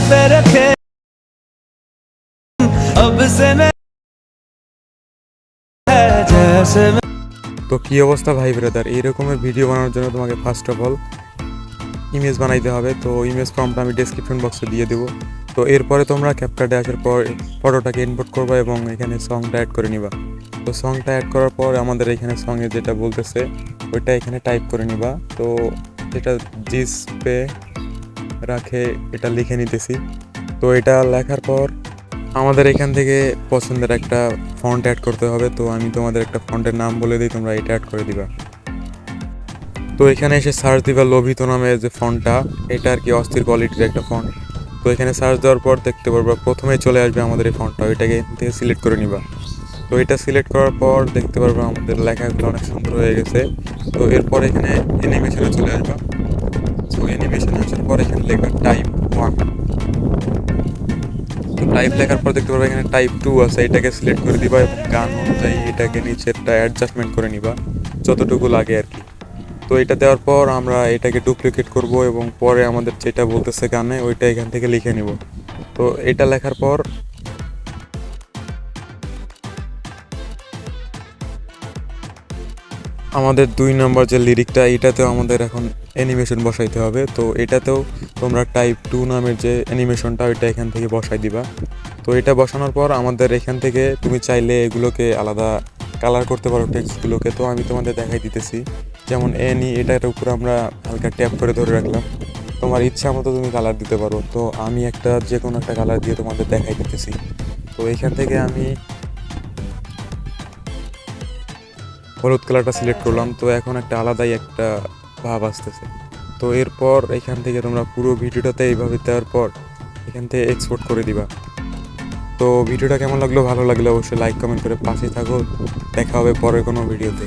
पे रखे अब से मैं है जैसे मैं। তো কি অবস্থা ভাই ব্রাদার, এই রকমের ভিডিও বানানোর জন্য তোমাকে ফার্স্ট অফ অল ইমেজ বানাইতে হবে। তো ইমেজ ফর্মটা আমি ডেসক্রিপশন বক্সে দিয়ে দেবো। তো এরপরে তোমরা ক্যাপকাটে আসার পর ফটোটাকে ইনপুট করবা এবং এখানে সংটা অ্যাড করে নিবা। তো সংটা অ্যাড করার পর আমাদের এখানে সঙ্গে যেটা বলতেছে ওইটা এখানে টাইপ করে নিবা। তো যেটা জিস পে রাখে এটা লিখে নিতেছি। তো এটা লেখার পর আমাদের এখান থেকে পছন্দের একটা ফন্ট অ্যাড করতে হবে। তো আমি তোমাদের একটা ফন্টের নাম বলে দিই, তোমরা এটা অ্যাড করে দিবা। তো এখানে এসে সার্চ দিবা লোভিত নামে যে ফন্টটা, এটা আর কি অস্থির কোয়ালিটির একটা ফন্ট। তো এখানে সার্চ দেওয়ার পর দেখতে পারবা প্রথমেই চলে আসবে আমাদের এই ফন্টটা, ওইটাকে এখান থেকে সিলেক্ট করে নিবা। তো এটা সিলেক্ট করার পর দেখতে পারবা আমাদের লেখাগুলো অনেক সুন্দর হয়ে গেছে। তো এরপর এখানে অ্যানিমেশনে চলে আসবা। তো অ্যানিমেশনে আসার পর এখানে লিখবা টাইপ 1। তো টাইপ লেখার পর দেখতে পারবা এখানে টাইপ 2 আছে, এটাকে সিলেক্ট করে দিবা এবং গান অনুযায়ী এটাকে নিচেরটা অ্যাডজাস্টমেন্ট করে নিবা যতটুকু লাগে আর কি। তো এটা দেওয়ার পর আমরা এটাকে ডুপ্লিকেট করব এবং পরে আমাদের যেটা বলতেছে গানে ওইটা এখান থেকে লিখে নিব। তো এটা লেখার পর আমাদের 2 নম্বর যে লিরিকটা, এটাতেও আমাদের এখন অ্যানিমেশন বসাইতে হবে। তো এটাতেও তোমরা টাইপ 2 নামের যে অ্যানিমেশনটা ওইটা এখান থেকে বসাই দিবা। তো এটা বসানোর পর আমাদের এখান থেকে তুমি চাইলে এগুলোকে আলাদা কালার করতে পারো টেক্সটগুলোকে। তো আমি তোমাদের দেখাই দিতেছি, যেমন এটার উপর আমরা হালকা ট্যাপ করে ধরে রাখলাম, তোমার ইচ্ছা মতো তুমি কালার দিতে পারো। তো আমি একটা যে কোনো একটা কালার দিয়ে তোমাদের দেখাই দিতেছি। তো এখান থেকে আমি হলুদ কালারটা সিলেক্ট করলাম। তো এখন একটা আলাদাই একটা ভাব আসতেছে। তো এরপর এখান থেকে তোমরা পুরো ভিডিওটাতে এইভাবে দেওয়ার পর এখান থেকে এক্সপোর্ট করে দিবা। তো ভিডিওটা কেমন লাগলো, ভালো লাগলে অবশ্যই লাইক কমেন্ট করে পাশে থাকো। দেখা হবে পরের কোনো ভিডিওতে।